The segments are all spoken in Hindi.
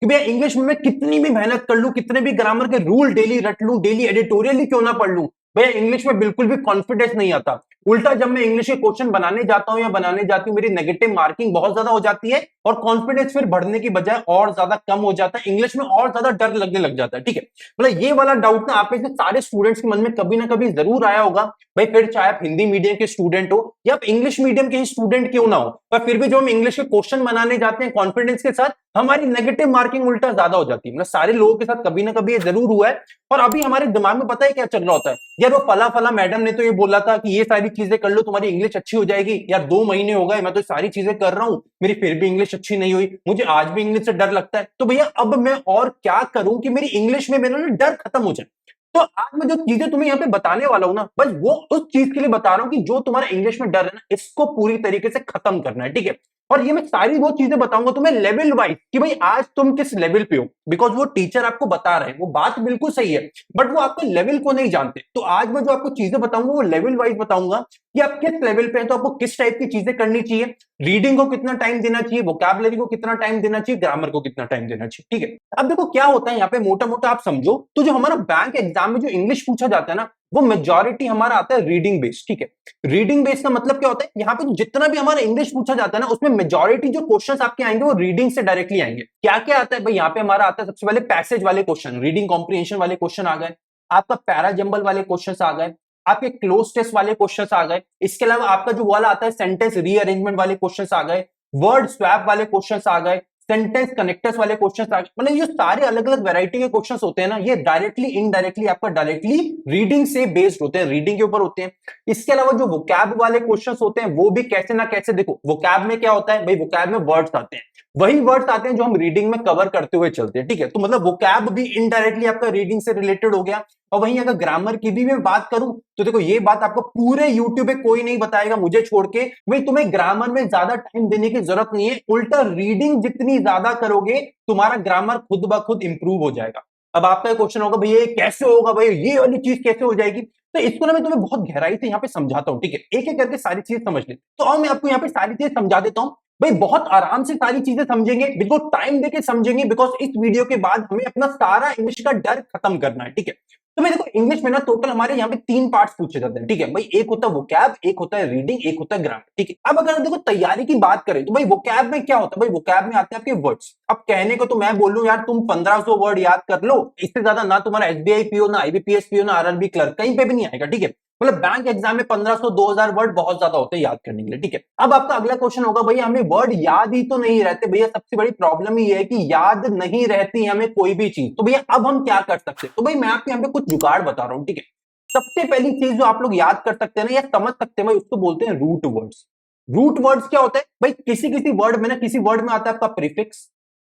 कि भैया इंग्लिश में मैं कितनी भी मेहनत कर लूं, कितने भी ग्रामर के रूल डेली रट लूं, डेली एडिटोरियल ही क्यों ना पढ़ लूं, भैया इंग्लिश में बिल्कुल भी कॉन्फिडेंस नहीं आता। उल्टा जब मैं इंग्लिश के क्वेश्चन बनाने जाता हूं या बनाने जाती हूं, मेरी नेगेटिव मार्किंग बहुत ज्यादा हो जाती है और कॉन्फिडेंस फिर बढ़ने की बजाय और ज्यादा कम हो जाता है, इंग्लिश में और ज्यादा डर लगने लग जाता है। ठीक है, मतलब ये वाला डाउट ना आप में से सारे स्टूडेंट्स के मन में कभी ना कभी जरूर आया होगा भाई, फिर चाहे आप हिंदी मीडियम के स्टूडेंट हो या आप इंग्लिश मीडियम के ही स्टूडेंट क्यों ना हो, पर फिर भी जो हम इंग्लिश के क्वेश्चन बनाने जाते हैं कॉन्फिडेंस के साथ, हमारी नेगेटिव मार्किंग उल्टा ज्यादा हो जाती है। मतलब सारे लोगों के साथ कभी ना कभी ये जरूर हुआ है। और अभी हमारे दिमाग में पता है क्या चल रहा होता है, यार वो फला फला मैडम ने तो ये बोला था कि ये सारी चीजें कर लो तुम्हारी इंग्लिश अच्छी हो जाएगी, यार 2 महीने हो गए मैं तो सारी चीजें कर रहा हूं, मेरी फिर भी इंग्लिश अच्छी नहीं हुई, मुझे आज भी इंग्लिश से डर लगता है, तो भैया अब मैं और क्या करूं कि मेरी इंग्लिश में मेरा ना डर खत्म हो जाए। तो आज मैं जो चीजें तुम्हें यहाँ पे बताने वाला हूं ना, बस वो उस चीज के लिए बता रहा हूं कि जो तुम्हारा इंग्लिश में डर है ना, इसको पूरी तरीके से खत्म करना है। ठीक है, और ये मैं सारी वो चीजें बताऊंगा तुम्हें लेवल वाइज कि भाई आज तुम किस लेवल पे हो, बिकॉज वो टीचर आपको बता रहे हैं, वो बात बिल्कुल सही है, बट वो आपके लेवल को नहीं जानते। तो आज मैं जो आपको चीजें बताऊंगा वो लेवल वाइज बताऊंगा कि आप किस लेवल पे हैं, तो आपको किस टाइप की चीजें करनी चाहिए, रीडिंग को कितना टाइम देना चाहिए, वोकैबुलरी को कितना टाइम देना चाहिए, ग्रामर को कितना टाइम देना चाहिए। ठीक है, अब देखो क्या होता है यहाँ पे, मोटा मोटा आप समझो तो जो हमारा बैंक एग्जाम में जो इंग्लिश पूछा जाता है ना, वो मेजॉरिटी हमारा आता है रीडिंग बेस्ड। ठीक है, रीडिंग बेस्ड का मतलब क्या होता है, यहाँ पे जितना भी हमारा इंग्लिश पूछा जाता है ना, उसमें मेजॉरिटी जो क्वेश्चंस आपके आएंगे वो रीडिंग से डायरेक्टली आएंगे। क्या क्या आता है भाई, यहाँ पे हमारा आता है सबसे पहले पैसेज वाले क्वेश्चन, रीडिंग कॉम्प्रिहेंशन वाले क्वेश्चन आ गए, आपका पैराजंबल वाले क्वेश्चन आ गए, आपके क्लोज टेस्ट वाले क्वेश्चन आ गए, इसके अलावा आपका जो वाला आता है सेंटेंस रीअरेंजमेंट वाले क्वेश्चन आ गए, वर्ड स्वैप वाले क्वेश्चन आ गए, सेंटेंस कनेक्टर्स वाले क्वेश्चन आ गए। मतलब ये सारे अलग अलग वैरायटी के क्वेश्चंस होते हैं ना, ये डायरेक्टली इनडायरेक्टली आपका डायरेक्टली रीडिंग से बेस्ड होते हैं, रीडिंग के ऊपर होते हैं। इसके अलावा जो वोकैब वाले क्वेश्चंस होते हैं वो भी कैसे ना कैसे, देखो वोकैब में क्या होता है भाई, वोकैब में वर्ड्स आते हैं, वही वर्ड्स आते हैं जो हम रीडिंग में कवर करते हुए चलते हैं। ठीक है, तो मतलब वोकैब भी इनडायरेक्टली आपका रीडिंग से रिलेटेड हो गया। और वहीं अगर ग्रामर की भी मैं बात करूं तो देखो ये बात आपको पूरे यूट्यूब पे कोई नहीं बताएगा मुझे छोड़ के, भाई तुम्हें ग्रामर में ज्यादा टाइम देने की जरूरत नहीं है, उल्टा रीडिंग जितनी ज्यादा करोगे तुम्हारा ग्रामर खुद ब खुद इंप्रूव हो जाएगा। अब आपका क्वेश्चन होगा भैया ये कैसे होगा, भाई ये वाली चीज कैसे हो जाएगी, तो इसको ना मैं तुम्हें बहुत गहराई से यहाँ पे समझाता हूँ। ठीक है, एक एक करके सारी चीजें समझ ले, तो आओ मैं आपको यहाँ पे सारी चीजें समझा देता हूँ। भाई बहुत आराम से सारी चीजें समझेंगे, बिल्कुल टाइम देके समझेंगे, बिकॉज इस वीडियो के बाद हमें अपना सारा इंग्लिश का डर खत्म करना है। ठीक है, तो मैं देखो इंग्लिश में ना टोटल हमारे यहाँ पे 3 पार्ट्स पूछे जाते हैं। ठीक है भाई, एक होता है वोकैब, एक होता है रीडिंग, एक होता है ग्रामर। ठीक है, अब अगर देखो तैयारी की बात करें तो भाई वोकैब में क्या होता है, भाई वोकैब में आते हैं आपके वर्ड्स। अब कहने को तो मैं बोल रहा हूं यार तुम 1500 वर्ड याद कर लो, इससे ज्यादा ना तुम्हारा एसबीआई पीओ, ना आईबीपीएस पीओ, ना आरआरबी क्लर्क कहीं पे भी नहीं आएगा। ठीक है, मतलब बैंक एग्जाम में 1500 2000 वर्ड बहुत ज्यादा होते हैं याद करने के लिए। ठीक है, अब आपका अगला क्वेश्चन होगा भैया हमें वर्ड याद ही तो नहीं रहते, भैया सबसे बड़ी प्रॉब्लम ही है कि याद नहीं रहती हमें कोई भी चीज, तो भैया अब हम क्या कर सकते हैं, तो भाई मैं आपको यहाँ पे कुछ जुगाड़ बता रहा हूँ। ठीक है, सबसे पहली चीज जो आप लोग याद कर सकते हैं ना या समझ सकते हैं भाई, उसको बोलते हैं रूट वर्ड्स। रूट वर्ड्स क्या होता है भाई, किसी किसी वर्ड में ना, किसी वर्ड में आता है आपका प्रीफिक्स,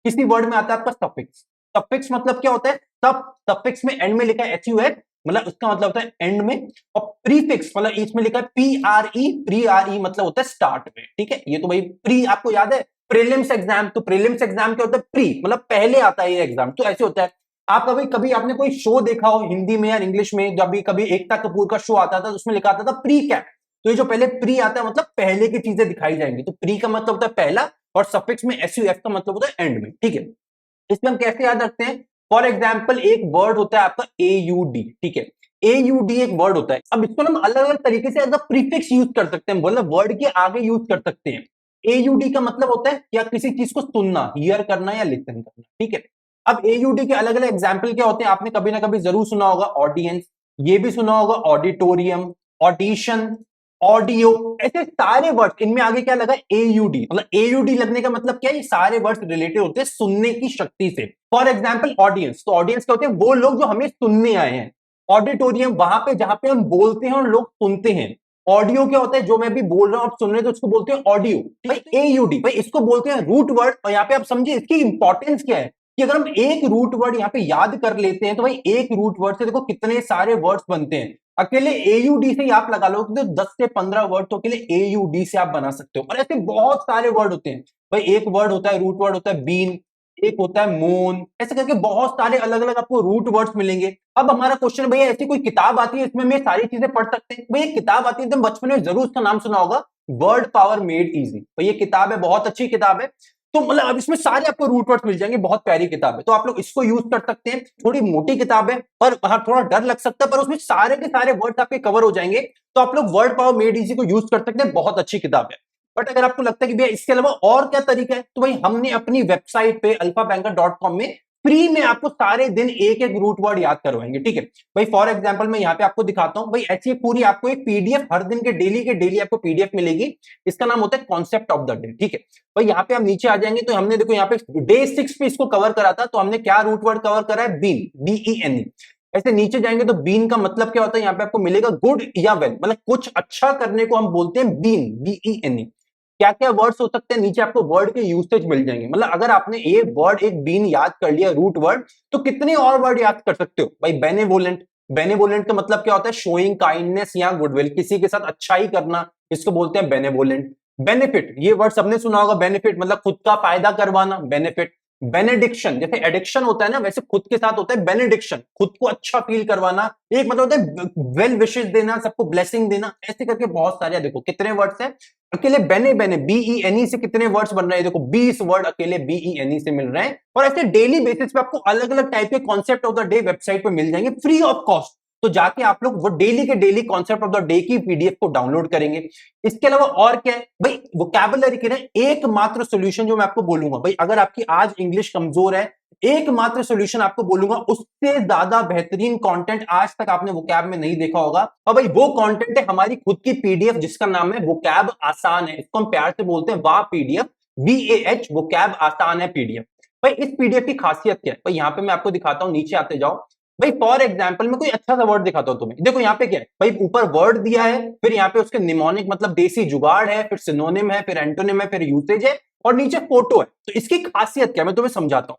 किसी वर्ड में आता है आपका सफिक्स। सफिक्स मतलब क्या होता है, सब सफिक्स में एंड में लिखा है HUX, मतलब उसका मतलब होता है एंड में, और प्रीफिक्स मतलब इसमें लिखा है PRE, प्री आर ई मतलब होता है स्टार्ट में। ठीक है, ये तो भाई प्री आपको याद है प्रीलिम्स एग्जाम, तो प्रीलिम्स एग्जाम क्या होता है, प्री मतलब पहले आता है ये एग्जाम, तो ऐसे होता है। आप कभी कभी आपने कोई शो देखा हो हिंदी में या इंग्लिश में, जब भी कभी एकता कपूर का शो आता था तो उसमें लिखा आता था प्री कैप, तो ये जो पहले प्री आता है मतलब पहले की चीजें दिखाई जाएंगी, तो प्री का मतलब होता है पहला, और सफिक्स में SUF का मतलब होता है एंड में। ठीक है, इसमें हम कैसे याद रखते हैं, फॉर एग्जाम्पल एक वर्ड होता है आपका AUD। ठीक है, AUD एक वर्ड होता है, अब इसको हम अलग अलग तरीके से एज अ प्रीफिक्स यूज कर सकते हैं, मतलब वर्ड के आगे यूज कर सकते हैं। AUD का मतलब होता है या किसी चीज को सुनना, हियर करना या लिसन करना। ठीक है, अब AUD के अलग अलग एग्जाम्पल क्या होते हैं, आपने कभी ना कभी जरूर सुना होगा ऑडियंस, ये भी सुना होगा ऑडिटोरियम, ऑडिशन, ऑडियो, ऐसे सारे वर्ड्स इनमें आगे क्या लगा AUD, मतलब AUD लगने का मतलब क्या है, ये सारे वर्ड्स रिलेटेड होते हैं सुनने की शक्ति से। फॉर एग्जाम्पल ऑडियंस, तो ऑडियंस क्या होते हैं, वो लोग जो हमें सुनने आए हैं। ऑडिटोरियम वहां पे जहां पे हम बोलते हैं और लोग सुनते हैं। ऑडियो क्या होता है, जो मैं भी बोल रहा हूं आप सुन रहे हो तो उसको बोलते हैं ऑडियो। भाई AUD, भाई इसको बोलते हैं रूट वर्ड, और यहाँ पे आप समझिए इसकी इंपॉर्टेंस क्या है, कि अगर हम एक रूट वर्ड यहाँ पे याद कर लेते हैं तो भाई एक रूट वर्ड से देखो कितने सारे वर्ड्स बनते हैं। अकेले AUD से ही आप लगा लो तो 10 से 15 वर्ड तो अकेले AUD से आप बना सकते हो, और ऐसे बहुत सारे वर्ड होते हैं। भाई एक वर्ड होता है रूट वर्ड होता है बीन, एक होता है मोन, ऐसे करके बहुत सारे अलग अलग आपको रूट वर्ड्स मिलेंगे। अब हमारा क्वेश्चन, भैया ऐसी कोई किताब आती है इसमें मैं सारी चीजें पढ़ सकते हैं, भैया किताब आती है तो बचपन में जरूर उसका नाम सुना होगा, वर्ड पावर मेड इजी। तो ये किताब है, बहुत अच्छी किताब है, तो मतलब अब इसमें सारे आपको रूट वर्ड्स मिल जाएंगे, बहुत प्यारी किताब है, तो आप लोग इसको यूज कर सकते हैं। थोड़ी मोटी किताब है पर हाँ थोड़ा डर लग सकता है, पर उसमें सारे के सारे वर्ड्स आपके कवर हो जाएंगे, तो आप लोग वर्ड पावर मेड इजी को यूज कर सकते हैं, बहुत अच्छी किताब है। बट अगर आपको लगता है कि भैया इसके अलावा और क्या तरीका है, तो भाई हमने अपनी वेबसाइट पे alphabanker.com में फ्री में आपको सारे दिन एक एक रूट वर्ड याद करवाएंगे, ठीक है भाई। फॉर एग्जांपल मैं यहाँ पे आपको दिखाता हूँ भाई, ऐसी पूरी आपको एक पीडीएफ हर दिन के डेली आपको पीडीएफ मिलेगी। इसका नाम होता है कॉन्सेप्ट ऑफ द डे, ठीक है भाई। यहाँ पे आप नीचे आ जाएंगे तो हमने देखो यहाँ पे डे 6 पे इसको कवर करा था, तो हमने क्या रूट वर्ड कवर करा है, बीन, BEN। ऐसे नीचे जाएंगे तो बीन का मतलब क्या होता है, यहाँ पे आपको मिलेगा गुड या वेल, मतलब कुछ अच्छा करने को हम बोलते हैं बीन, BEN। क्या क्या वर्ड्स हो सकते हैं, नीचे आपको वर्ड के यूसेज मिल जाएंगे, मतलब अगर आपने एक वर्ड एक बीन याद कर लिया रूट वर्ड, तो कितने और वर्ड याद कर सकते हो भाई। बेनेवोलेंट, बेनेवोलेंट का मतलब क्या होता है, शोइंग काइंडनेस या गुडविल, किसी के साथ अच्छाई करना, इसको बोलते हैं बेनेवोलेंट। बेनिफिट, ये वर्ड सबने सुना होगा, बेनिफिट मतलब खुद का फायदा करवाना, बेनिफिट। बेनेडिक्शन, जैसे एडिक्शन होता है ना, वैसे खुद के साथ होता है बेनेडिक्शन, खुद को अच्छा फील करवाना। एक मतलब होता है वेल विशेस देना, सबको ब्लेसिंग देना, ऐसे करके बहुत सारे, देखो कितने वर्ड्स हैं। अकेले बेने बेने BENE से कितने वर्ड्स बन रहे हैं, देखो 20 वर्ड अकेले BENE से मिल रहे हैं। और ऐसे डेली बेसिस पे आपको अलग अलग टाइप के concept of the day website पे मिल जाएंगे फ्री ऑफ कॉस्ट। तो जाके आप लोग वो डेली के daily concept of the day की पीडीएफ को डाउनलोड करेंगे। इसके अलावा और क्या है भाई, वोकैबुलरी के लिए एकमात्र सॉल्यूशन जो मैं आपको बोलूंगा भाई, अगर आपकी आज इंग्लिश कमजोर है, एकमात्र सॉल्यूशन आपको बोलूंगा, उससे ज्यादा बेहतरीन कंटेंट आज तक आपने वोकैब में नहीं देखा होगा। और भाई वो कंटेंट है हमारी खुद की पीडीएफ, जिसका नाम है वोकैब आसान है। इसको हम प्यार से बोलते हैं वाह पीडीएफ, VAH, वोकैब आसान है पीडीएफ। भाई इस पीडीएफ की खासियत क्या है भाई, यहाँ पे मैं आपको दिखाता हूँ, नीचे आते जाओ भाई। फॉर एग्जाम्पल मैं कोई अच्छा सा वर्ड दिखाता हूं तुम्हें, देखो यहाँ पे क्या है भाई, ऊपर वर्ड दिया है, फिर यहाँ पे उसके निमोनिक मतलब देसी जुगाड़ है, फिर सिनोनिम है, फिर एंटोनिम है, फिर यूसेज है, और नीचे फोटो है। तो इसकी खासियत क्या है मैं तुम्हें समझाता हूँ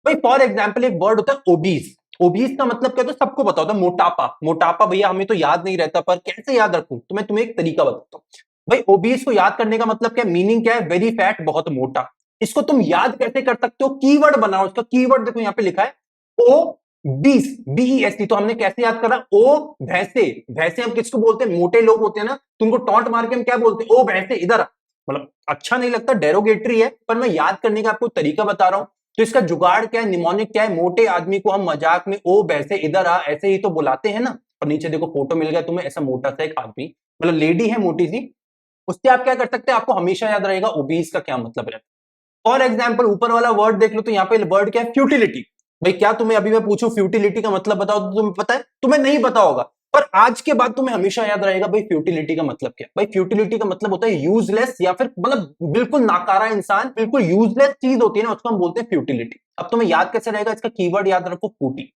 भाई। फॉर एग्जाम्पल एक वर्ड होता है ओबीज, ओबीज का मतलब क्या होता है सबको पता होता है, मोटापा। मोटापा भैया हमें तो याद नहीं रहता, पर कैसे याद रखूं, तो मैं तुम्हें एक तरीका बताता हूँ भाई। ओबीज को याद करने का मतलब क्या, मीनिंग क्या है, वेरी फैट, बहुत मोटा। इसको तुम याद कैसे कर सकते हो, कीवर्ड बनाओ इसका, कीवर्ड देखो यहाँ पे लिखा है ओ 20, BEST। तो हमने कैसे याद करा, ओ भैंसे, भैंसे हम किसको बोलते हैं, मोटे लोग होते हैं ना, तुमको टॉन्ट मार के हम क्या बोलते हैं, ओ भैंसे इधर। मतलब अच्छा नहीं लगता, डेरोगेटरी है, पर मैं याद करने का आपको तरीका बता रहा हूं। तो इसका जुगाड़ क्या है, निमोनिक क्या है, मोटे आदमी को हम मजाक में ओ भैंसे इधर आ, ऐसे ही तो बुलाते हैं ना। और नीचे देखो फोटो मिल गया तुम्हें, ऐसा मोटा सा एक आदमी, मतलब लेडी है मोटी सी, उससे आप क्या कर सकते हैं, आपको हमेशा याद रहेगा ओबीस का क्या मतलब रहता है। फॉर एग्जाम्पल ऊपर वाला वर्ड देख लो, तो यहाँ पे वर्ड क्या है, फ्यूटिलिटी। भाई क्या तुम्हें अभी मैं पूछूं फ्यूटिलिटी का मतलब बताओ, तो तुम्हें पता है, तुम्हें नहीं पता होगा, पर आज के बाद तुम्हें हमेशा याद रहेगा भाई फ्यूटिलिटी का मतलब क्या। भाई फ्यूटिलिटी का मतलब होता है यूजलेस, या फिर मतलब बिल्कुल नाकारा इंसान, बिल्कुल यूजलेस चीज होती है ना, उसको हम बोलते हैं फ्यूटिलिटी। अब तुम्हें याद कैसे रहेगा, इसका कीवर्ड याद रखो, फूटी।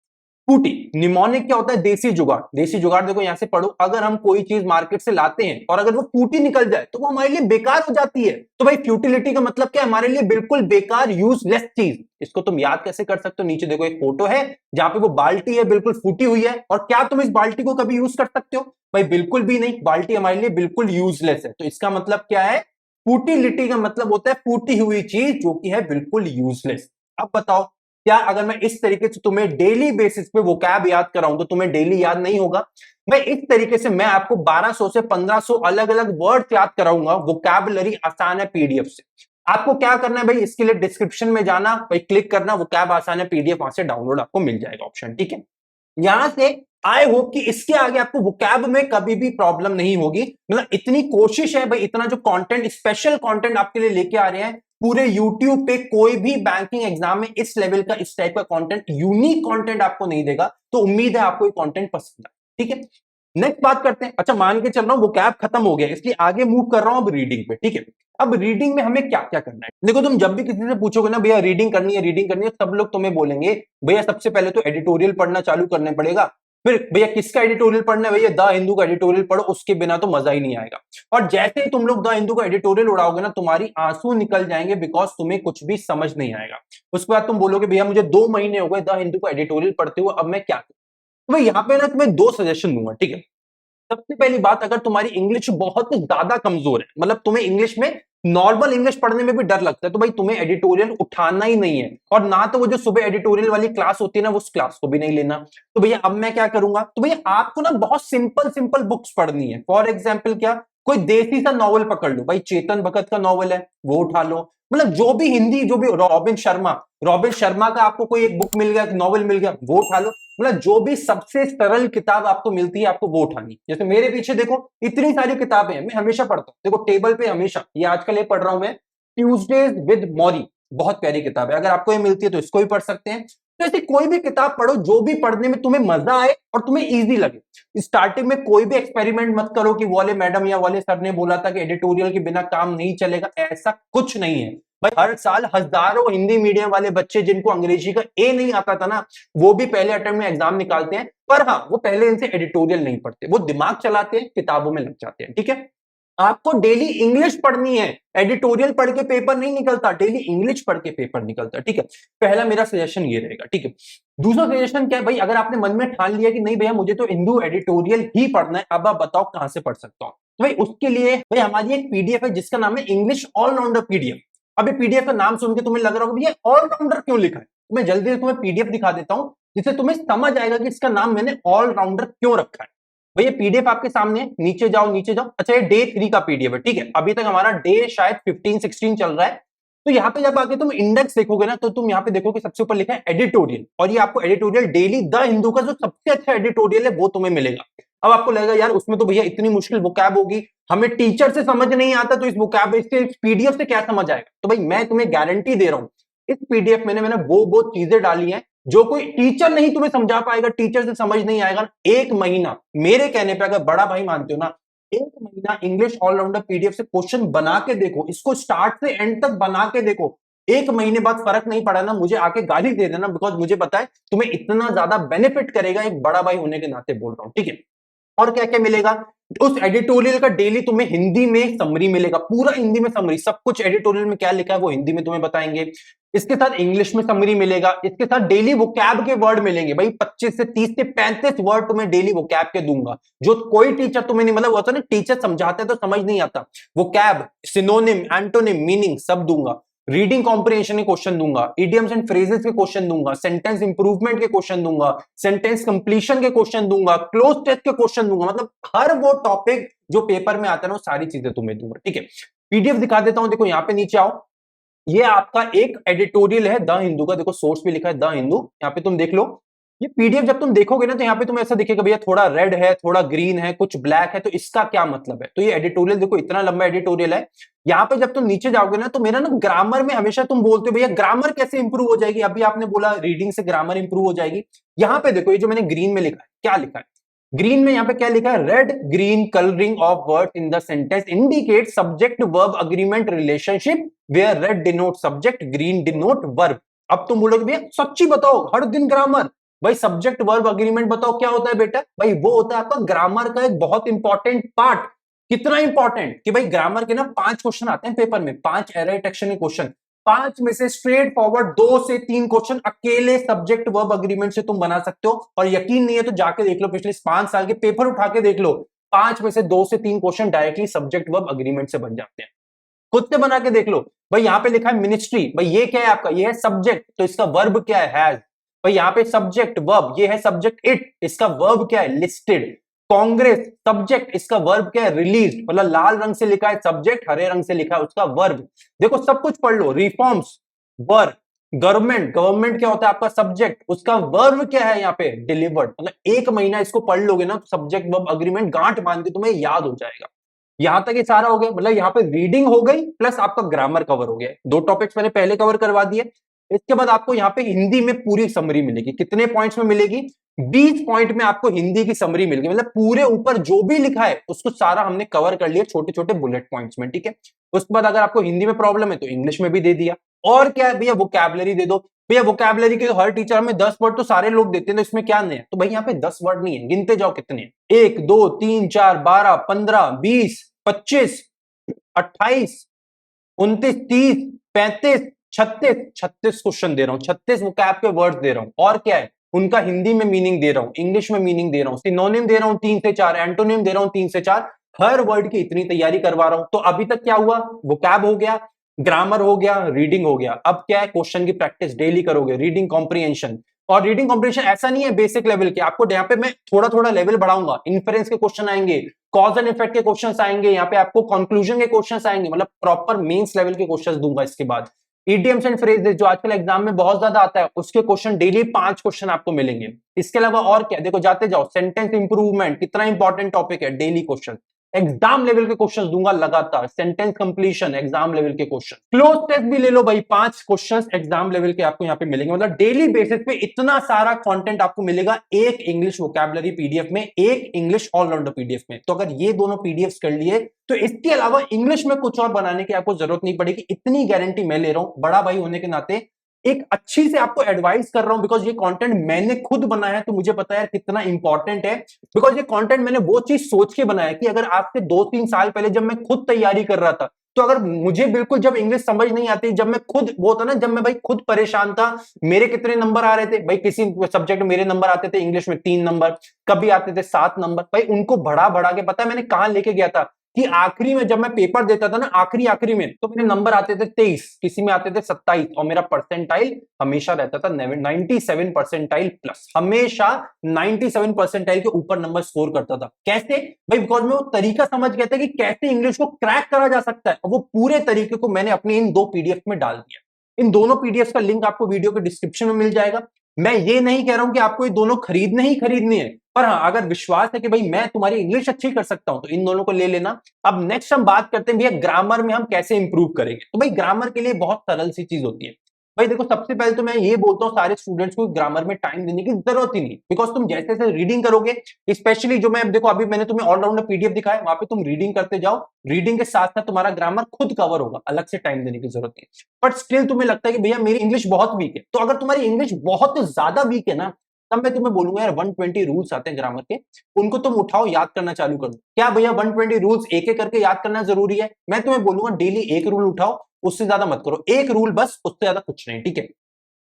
फूटी। निमोनिक क्या होता है, देसी जुगाड़। देसी जुगाड़ देखो यहां से पढ़ो, अगर हम कोई चीज मार्केट से लाते हैं और अगर वो फूटी निकल जाए तो वो हमारे लिए बेकार हो जाती है। तो भाई फ्यूटिलिटी का मतलब क्या है, हमारे लिए बिल्कुल बेकार, यूजलेस चीज। इसको तुम याद कैसे कर सकते हो, नीचे देखो एक फोटो है जहां पे वो बाल्टी है बिल्कुल फूटी हुई है, और क्या तुम इस बाल्टी को कभी यूज कर सकते हो, भाई बिल्कुल भी नहीं, बाल्टी हमारे लिए बिल्कुल यूजलेस है। तो इसका मतलब क्या है, फूटिलिटी का मतलब होता है फूटी हुई चीज जो कि है बिल्कुल यूजलेस। अब बताओ, क्या अगर मैं इस तरीके से तुम्हें डेली बेसिस पे वोकैब याद कराऊं तो तुम्हें डेली याद नहीं होगा। मैं इस तरीके से मैं आपको 1200 से 1500 अलग अलग वर्ड याद कराऊंगा, वोकैबुलरी आसान है पीडीएफ से। आपको क्या करना है भाई, इसके लिए डिस्क्रिप्शन में जाना भाई, क्लिक करना, वोकैब आसान है पीडीएफ, वहां से डाउनलोड आपको मिल जाएगा ऑप्शन, ठीक है। यहां से आई होप कि इसके आगे आपको वोकैब में कभी भी प्रॉब्लम नहीं होगी। मतलब इतनी कोशिश है भाई, इतना जो कंटेंट, स्पेशल कंटेंट आपके लिए लेके आ रहे हैं पूरे YouTube पे, कोई भी बैंकिंग एग्जाम में इस लेवल का, इस टाइप का कंटेंट, यूनिक कंटेंट आपको नहीं देगा। तो उम्मीद है आपको ये कंटेंट पसंद आए, ठीक है। नेक्स्ट बात करते हैं, अच्छा मान के चल रहा हूं वोकैब खत्म हो गया, इसलिए आगे मूव कर रहा हूं अब रीडिंग पे, ठीक है। अब रीडिंग में हमें क्या क्या करना है, देखो तुम जब भी किसी से पूछोगे ना भैया रीडिंग करनी है, रीडिंग करनी है, सब लोग तुम्हें बोलेंगे भैया सबसे पहले तो एडिटोरियल पढ़ना चालू करने पड़ेगा। फिर भैया किसका एडिटोरियल पढ़ना है, भैया द हिंदू का एडिटोरियल पढ़ो, उसके बिना तो मजा ही नहीं आएगा। और जैसे ही तुम लोग द हिंदू का एडिटोरियल उड़ाओगे ना, तुम्हारी आंसू निकल जाएंगे, बिकॉज तुम्हें कुछ भी समझ नहीं आएगा। उसके बाद तुम बोलोगे भैया मुझे 2 महीने हो गए द हिंदू का एडिटोरियल पढ़ते हुए, अब मैं क्या करूं। तो मैं यहाँ पे ना तुम्हें 2 सजेशन दूंगा, ठीक है। सबसे पहली बात, अगर तुम्हारी इंग्लिश बहुत ज्यादा कमजोर है, मतलब तुम्हें इंग्लिश में नॉर्मल इंग्लिश पढ़ने में भी डर लगता है, तो भाई तुम्हें एडिटोरियल उठाना ही नहीं है, और ना तो वो जो सुबह एडिटोरियल वाली क्लास होती है ना, उस क्लास को भी नहीं लेना। तो भैया अब मैं क्या करूंगा, तो भैया आपको ना बहुत सिंपल सिंपल बुक्स पढ़नी है। फॉर एग्जाम्पल क्या, कोई देसी सा नॉवल पकड़ लो भाई, चेतन भगत का नॉवल है वो उठा लो, मतलब जो भी हिंदी, जो भी रॉबिन शर्मा का आपको कोई एक बुक मिल गया, नॉवल मिल गया, वो उठा लो। मतलब जो भी सबसे सरल किताब आपको मिलती है आपको वो उठानी। जैसे मेरे पीछे देखो इतनी सारी किताबें हैं, मैं हमेशा पढ़ता हूँ, देखो टेबल पे हमेशा, ये आजकल ये पढ़ रहा हूं मैं, ट्यूजडेज विद मौरी, बहुत प्यारी किताब है, अगर आपको ये मिलती है तो इसको भी पढ़ सकते हैं। तो ऐसी कोई भी किताब पढ़ो जो भी पढ़ने में तुम्हें मजा आए और तुम्हें इजी लगे। स्टार्टिंग में कोई भी एक्सपेरिमेंट मत करो कि वाले मैडम या वाले सर ने बोला था कि एडिटोरियल के बिना काम नहीं चलेगा, ऐसा कुछ नहीं है भाई। हर साल हजारों हिंदी मीडियम वाले बच्चे जिनको अंग्रेजी का ए नहीं आता था ना, वो भी पहले अटेम्प्ट में एग्जाम निकालते हैं, पर हाँ वो पहले इनसे एडिटोरियल नहीं पढ़ते, वो दिमाग चलाते हैं, किताबों में लग जाते हैं। ठीक है, आपको डेली इंग्लिश पढ़नी है, एडिटोरियल पढ़ के पेपर नहीं निकलता, डेली इंग्लिश पढ़ के पेपर निकलता। ठीक है, पहला मेरा सजेशन ये रहेगा। ठीक है, दूसरा सजेशन क्या है भाई, अगर आपने मन में ठान लिया कि नहीं भैया मुझे तो हिंदू एडिटोरियल ही पढ़ना है, अब आप बताओ कहां से पढ़ सकता हूं। तो भाई उसके लिए भाई हमारी एक पीडीएफ है जिसका नाम है इंग्लिश ऑलराउंडर पीडीएफ। अभी पीडीएफ का नाम सुन के तुम्हें लग रहा होगा भैया ऑलराउंडर क्यों लिखा है, तो मैं जल्दी से तुम्हें पीडीएफ दिखा देता हूं जिससे तुम्हें समझ आएगा कि इसका नाम मैंने ऑलराउंडर क्यों रखा है। भैया पीडीएफ आपके सामने, नीचे जाओ नीचे जाओ। अच्छा ये डे 3 का पीडीएफ है। ठीक है, अभी तक हमारा डे शायद 15-16 चल रहा है। तो यहाँ पे जब आके तुम इंडेक्स देखोगे ना, तो तुम यहाँ पे देखोगे सबसे ऊपर लिखा है एडिटोरियल, और ये आपको एडिटोरियल डेली द हिंदू का जो सबसे अच्छा एडिटोरियल है वो तुम्हें मिलेगा। अब आपको लगेगा यार उसमें तो भैया इतनी मुश्किल वोकैब होगी, हमें टीचर से समझ नहीं आता, तो इस वोकैब इससे पीडीएफ से क्या समझ आएगा। तो भाई मैं तुम्हें गारंटी दे रहा हूं, इस पीडीएफ में मैंने वो चीजें डाली हैं जो कोई टीचर नहीं तुम्हें समझा पाएगा, टीचर से समझ नहीं आएगा। एक महीना मेरे कहने पे, अगर बड़ा भाई मानते हो ना, एक महीना इंग्लिश ऑलराउंडर पीडीएफ से क्वेश्चन बना के देखो, इसको स्टार्ट से एंड तक बना के देखो। एक महीने बाद फर्क नहीं पड़ा ना, मुझे आके गाली दे देना, बिकॉज मुझे पता है तुम्हें इतना ज्यादा बेनिफिट करेगा, एक बड़ा भाई होने के नाते बोल रहा हूं। ठीक है, और क्या क्या मिलेगा उस एडिटोरियल का, डेली तुम्हें हिंदी में समरी मिलेगा, पूरा हिंदी में समरी, सब कुछ एडिटोरियल में क्या लिखा है वो हिंदी में तुम्हें बताएंगे। इसके साथ इंग्लिश में समरी मिलेगा, इसके साथ डेली वोकैब के वर्ड मिलेंगे भाई, 25 से 30 से 35 वर्ड तुम्हें डेली वोकैब के दूंगा, जो कोई टीचर तुम्हें नहीं, मतलब होता ना टीचर समझाते तो समझ नहीं आता, वोकैब, सिनोनिम, एंटोनिम, मीनिंग सब दूंगा। रीडिंग कॉम्प्रिहेंशन के क्वेश्चन दूंगा, इडियम्स एंड फ्रेजेस के क्वेश्चन दूंगा, सेंटेंस इंप्रूवमेंट के क्वेश्चन दूंगा, सेंटेंस कंप्लीशन के क्वेश्चन दूंगा, क्लोज टेस्ट के क्वेश्चन दूंगा, मतलब हर वो टॉपिक जो पेपर में आता है ना, वो सारी चीजें तुम्हें दूंगा। ठीक है, पीडीएफ दिखा देता हूं, देखो यहाँ पे नीचे आओ, ये आपका एक एडिटोरियल है द हिंदू का, देखो सोर्स भी लिखा है द हिंदू, यहाँ पे तुम देख लो। ये पीडीएफ जब तुम देखोगे ना तो यहाँ पे तुम्हें ऐसा दिखेगा भैया थोड़ा रेड है, थोड़ा ग्रीन है, कुछ ब्लैक है, तो इसका क्या मतलब है। तो ये एडिटोरियल देखो इतना लंबा एडिटोरियल है। यहाँ पे जब तुम नीचे जाओगे ना, तो मेरा ना ग्रामर में हमेशा तुम बोलते हो भैया ग्रामर कैसे इंप्रूव हो जाएगी, अभी आपने बोला रीडिंग से ग्रामर इंप्रूव हो जाएगी। यहाँ पे देखो ये जो मैंने ग्रीन में लिखा है, क्या लिखा है ग्रीन में, यहाँ पे क्या लिखा है, red green colouring of word in the sentence indicate subject verb agreement relationship where red denote subject, green denote verb. अब तुम बोलोगे भैया सच्ची बताओ हर दिन ग्रामर, भाई सब्जेक्ट वर्ब अग्रीमेंट बताओ क्या होता है बेटा, भाई वो होता है आपका ग्रामर का एक बहुत इंपॉर्टेंट पार्ट। कितना इंपॉर्टेंट कि भाई ग्रामर के ना 5 क्वेश्चन आते हैं पेपर में, 5 एरर डिटेक्शन के क्वेश्चन, 5 में से स्ट्रेट फॉरवर्ड 2 से 3 क्वेश्चन अकेले सब्जेक्ट वर्ब अग्रीमेंट से तुम बना सकते हो। और यकीन नहीं है तो जाके देख लो, पिछले 5 साल के पेपर उठा के देख लो, 5 में से 2 से 3 question directly subject verb agreement से बन जाते हैं। खुद से बना के देख लो। भाई यहाँ पे लिखा है मिनिस्ट्री, भाई ये क्या है आपका, ये है सब्जेक्ट, तो इसका वर्ब क्या है, हैज। भाई यहाँ पे सब्जेक्ट वर्ब, ये है सब्जेक्ट इट, इसका वर्ब क्या है, लिस्टेड। कांग्रेस सब्जेक्ट, इसका वर्ब क्या है, रिलीज, मतलब लाल रंग से लिखा है सब्जेक्ट, हरे रंग से लिखा है उसका वर्ब। देखो सब कुछ पढ़ लो, रिफॉर्म्स वर्ब, गवर्नमेंट, गवर्नमेंट क्या होता है आपका सब्जेक्ट, उसका वर्ब क्या है यहाँ पे, डिलीवर्ड। मतलब एक महीना इसको पढ़ लोगे ना, सब्जेक्ट वर्ब अग्रीमेंट गांठ बांध के तुम्हें याद हो जाएगा। यहां तक ये सारा हो गया, मतलब यहाँ पे रीडिंग हो गई प्लस आपका ग्रामर कवर हो गया, 2 टॉपिक्स मैंने पहले कवर करवा दिए। इसके बाद आपको यहाँ पे हिंदी में पूरी समरी मिलेगी, कितने पॉइंट्स में मिलेगी, 20 पॉइंट में आपको हिंदी की समरी मिलेगी, मतलब पूरे ऊपर जो भी लिखा है उसको सारा हमने कवर कर लिया छोटे छोटे बुलेट पॉइंट्स में। ठीक है, उसके बाद अगर आपको हिंदी में प्रॉब्लम है तो इंग्लिश में भी दे दिया। और क्या है भैया, वोकैबुलरी दे दो। भैया वोकैबुलरी के हर टीचर हमें 10 वर्ड तो सारे लोग देते हैं, तो इसमें क्या नहीं है, तो भाई यहाँ पे 10 वर्ड नहीं है, गिनते जाओ कितने, 1 2 3 4 12 15 20 25 28 29 30 35 36 क्वेश्चन दे रहा हूं, 36 वोकैब के वर्ड्स दे रहा हूं। और क्या है, उनका हिंदी में मीनिंग दे रहा हूं, इंग्लिश में मीनिंग दे रहा हूं, सिनोनिम दे रहा हूं 3 से 4, एंटोनिम दे रहा हूं 3 से 4, हर वर्ड की इतनी तैयारी करवा रहा हूं। तो अभी तक क्या हुआ, वोकैब हो गया, ग्रामर हो गया, रीडिंग हो गया। अब क्या है, क्वेश्चन की प्रैक्टिस डेली करोगे, रीडिंग कॉम्प्रिहेंशन, और रीडिंग कॉम्प्रिहेंशन ऐसा नहीं है बेसिक लेवल के, आपको यहाँ पे मैं थोड़ा थोड़ा लेवल बढ़ाऊंगा, इन्फरेंस के क्वेश्चन आएंगे, कॉज एंड इफेक्ट के क्वेश्चंस आएंगे, यहाँ पे आपको कंक्लूजन के क्वेश्चंस आएंगे, मतलब प्रॉपर मेंस लेवल के क्वेश्चंस दूंगा। इसके बाद ईडीएम्स एंड फ्रेजेस जो आजकल एग्जाम में बहुत ज्यादा आता है, उसके क्वेश्चन डेली 5 क्वेश्चन आपको मिलेंगे। इसके अलावा और क्या, देखो जाते जाओ, सेंटेंस इंप्रूवमेंट कितना इंपॉर्टेंट टॉपिक है, डेली क्वेश्चन, एग्जाम लेवल के क्वेश्चंस दूंगा लगातार, सेंटेंस कंप्लीशन एग्जाम लेवल के क्वेश्चन, क्लोज टेस्ट भी ले लो भाई, 5 क्वेश्चंस एग्जाम लेवल के आपको यहाँ पे मिलेंगे। मतलब डेली बेसिस पे इतना सारा कंटेंट आपको मिलेगा एक इंग्लिश वोकैबुलरी पीडीएफ में, एक इंग्लिश ऑलराउंडर पीडीएफ में। तो अगर ये दोनों पीडीएफ कर लिए तो इसके अलावा इंग्लिश में कुछ और बनाने की आपको जरूरत नहीं पड़ेगी, इतनी गारंटी मैं ले रहा हूं बड़ा भाई होने के नाते। एक अच्छी से आपको एडवाइस कर रहा हूं बिकॉज ये कंटेंट मैंने खुद बनाया है, तो मुझे पता है कितना इंपॉर्टेंट है। बिकॉज ये कंटेंट मैंने वो चीज सोच के बनाया कि अगर आज से 2-3 साल पहले जब मैं खुद तैयारी कर रहा था, तो अगर मुझे बिल्कुल जब इंग्लिश समझ नहीं आती, जब मैं खुद वो था ना, जब मैं भाई खुद परेशान था, मेरे कितने नंबर आ रहे थे भाई, किसी सब्जेक्ट में मेरे नंबर आते थे इंग्लिश में 3 नंबर, कभी आते थे 7 नंबर, भाई उनको बढ़ा बढ़ा के पता है मैंने कहां लेके गया था कि आखिरी में जब मैं पेपर देता था ना, आखिरी में, तो मेरे नंबर आते थे 23, किसी में आते थे 27, और मेरा परसेंटाइल हमेशा रहता था 97 परसेंटाइल प्लस, हमेशा 97 परसेंटाइल के ऊपर नंबर स्कोर करता था। कैसे भाई, बिकॉज मैं वो तरीका समझ गया था कि कैसे इंग्लिश को क्रैक करा जा सकता है, और वो पूरे तरीके को मैंने अपने इन 2 पीडीएफ में डाल दिया। इन दोनों पीडीएफ का लिंक आपको वीडियो के डिस्क्रिप्शन में मिल जाएगा। मैं ये नहीं कह रहा हूं कि आपको ये दोनों खरीदने ही खरीदने हैं, पर हाँ अगर विश्वास है कि भाई मैं तुम्हारी इंग्लिश अच्छी कर सकता हूं, तो इन दोनों को ले लेना। अब नेक्स्ट हम बात करते हैं भैया ग्रामर में हम कैसे इंप्रूव करेंगे। तो भाई ग्रामर के लिए बहुत सरल सी चीज होती है भाई, देखो सबसे पहले तो मैं ये बोलता हूँ सारे स्टूडेंट्स को ग्रामर में टाइम देने की जरूरत ही नहीं, बिकॉज तुम जैसे जैसे रीडिंग करोगे, स्पेशली जो मैं देखो अभी मैंने तुम्हें ऑलराउंडर पीडीएफ दिखाया, वहां पे तुम रीडिंग करते जाओ, रीडिंग के साथ साथ तुम्हारा ग्रामर खुद कवर होगा, अलग से टाइम देने की जरूरत नहीं। बट स्टिल तुम्हें लगता है कि भैया मेरी इंग्लिश बहुत वीक है, तो अगर तुम्हारी इंग्लिश बहुत ज्यादा वीक है ना, तब मैं तुम्हें बोलूंगा यार 120 रूल्स आते हैं ग्रामर के, उनको तुम उठाओ, याद करना चालू कर दो। क्या भैया 120 रूल्स एक एक करके याद करना जरूरी है? मैं तुम्हें बोलूंगा डेली एक रूल उठाओ, उससे ज्यादा मत करो, एक रूल बस, उससे ज्यादा कुछ नहीं, ठीक है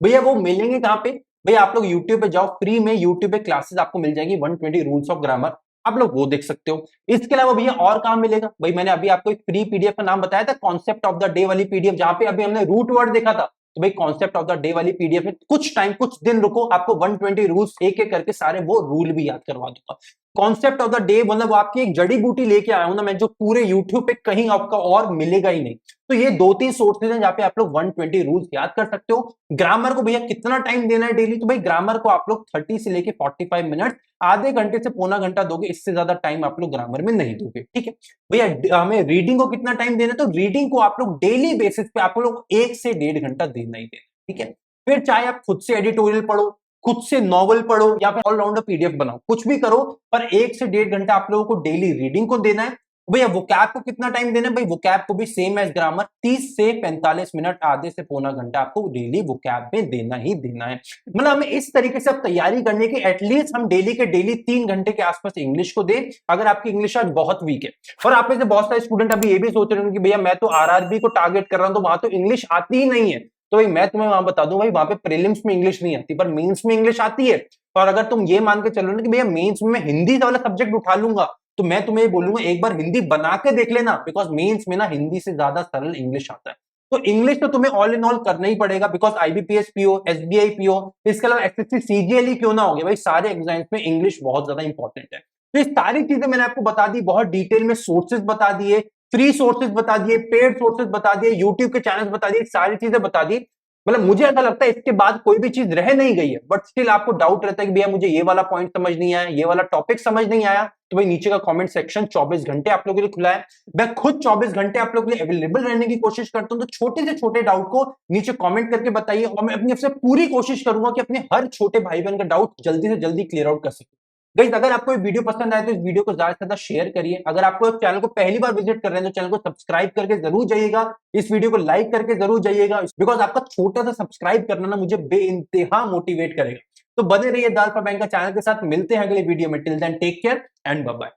भैया। वो मिलेंगे कहां पे भैया? आप लोग यूट्यूब पे जाओ, फ्री में यूट्यूब पे क्लासेस आपको मिल जाएगी 120 रूल्स ऑफ ग्रामर, आप लोग वो देख सकते हो। इसके अलावा भैया और कहां मिलेगा भाई? मैंने अभी आपको एक फ्री पीडीएफ का नाम बताया था, कॉन्सेप्ट ऑफ द डे वाली पीडीएफ, जहां पे अभी हमने रूट वर्ड देखा था। तो भाई कॉन्सेप्ट ऑफ द डे वाली पीडीएफ में कुछ टाइम, कुछ दिन रुको, आपको 120 रूल्स एक एक करके सारे वो रूल भी याद करवा दूंगा। कॉन्सेप्ट ऑफ द डे मतलब वो आपकी एक जड़ी बूटी लेके आया हूं ना मैं, जो पूरे यूट्यूब पे कहीं आपका और मिलेगा ही नहीं। तो ये 2-3 सोर्सेज हैं जहां पे आप लोग 120 रूल्स याद कर सकते हो। ग्रामर को भैया कितना टाइम देना है डेली? तो भाई ग्रामर को आप लोग 30 से लेके 45 मिनट, आधे घंटे से पौना घंटा दोगे, इससे ज्यादा टाइम आप लोग ग्रामर में नहीं दोगे, ठीक है भैया। हमें रीडिंग को कितना टाइम देना है? तो रीडिंग को आप लोग डेली बेसिस पे आप लोग 1 से 1.5 घंटा देना ही देना, ठीक है। फिर चाहे आप खुद से एडिटोरियल पढ़ो, खुद से नॉवल पढ़ो, या फिर ऑलराउंडर पीडीएफ बनाओ, कुछ भी करो, पर 1 से 1.5 घंटा आप लोगों को डेली रीडिंग को देना है। भैया वोकैब को कितना टाइम देना है? भाई वोकैब को भी सेम एज ग्रामर, 30 से 45 मिनट, आधे से पौना घंटा आपको डेली वोकैब में देना ही देना है। मतलब हमें इस तरीके से अब तैयारी करने की एटलीस्ट हम डेली के डेली 3 घंटे के आसपास इंग्लिश को दे, अगर आपकी इंग्लिश आज बहुत वीक है। और आप में से बहुत सारे स्टूडेंट अभी ये भी सोच रहे हैं कि भैया मैं तो आरआरबी को टारगेट कर रहा हूं, तो वहां तो इंग्लिश आती ही नहीं है। तो भाई मैं तुम्हें वहां बता दूं भाई, वहां पे प्रीलिम्स में इंग्लिश नहीं आती, पर मेंस में इंग्लिश आती है। और अगर तुम ये मान के चलो ना कि भैया मेंस में मैं हिंदी वाला सब्जेक्ट उठा लूंगा, तो मैं तुम्हें बोलूंगा एक बार हिंदी बना के देख लेना, बिकॉज मेंस में ना हिंदी से ज्यादा सरल इंग्लिश आता है। तो इंग्लिश तो तुम्हें ऑल इन ऑल करना ही पड़ेगा, because IBPS PO, SBI PO, इसके अलावा एसएससी सीजीएल ही क्यों ना हो गया भाई, सारे एग्जाम्स में इंग्लिश बहुत ज्यादा इंपॉर्टेंट है। तो ये सारी चीजें मैंने आपको बता दी, बहुत डिटेल में सोर्सेज बता दिए, फ्री सोर्सेज बता दिए, पेड सोर्सेज बता दिए, यूट्यूब के चैनल बता दिए, सारी चीजें बता दी। मतलब मुझे ऐसा लगता है इसके बाद कोई भी चीज रह नहीं गई है, बट स्टिल आपको डाउट रहता है कि भैया मुझे ये वाला पॉइंट समझ नहीं आया, ये वाला टॉपिक समझ नहीं आया, तो भाई नीचे का कमेंट सेक्शन 24 घंटे आप लोगों के लिए खुला है। मैं खुद 24 घंटे आप लोगों के लिए अवेलेबल रहने की कोशिश करता हूं, तो छोटे से छोटे डाउट को नीचे कमेंट करके बताइए, और मैं अपनी से पूरी कोशिश करूंगा कि अपने हर छोटे भाई बहन का डाउट जल्दी से जल्दी क्लियर आउट कर सकूं। गाइस अगर आपको ये वीडियो पसंद आए तो इस वीडियो को ज्यादा से ज्यादा शेयर करिए। अगर आपको चैनल को पहली बार विजिट कर रहे हैं तो चैनल को सब्सक्राइब करके जरूर जाइएगा, इस वीडियो को लाइक करके जरूर जाइएगा, बिकॉज आपका छोटा सा सब्सक्राइब करना ना मुझे बेइंतहा मोटिवेट करेगा। तो बने रहिए द अल्फा बैंक का चैनल के साथ, मिलते हैं अगले वीडियो में। Till then take care and bye bye.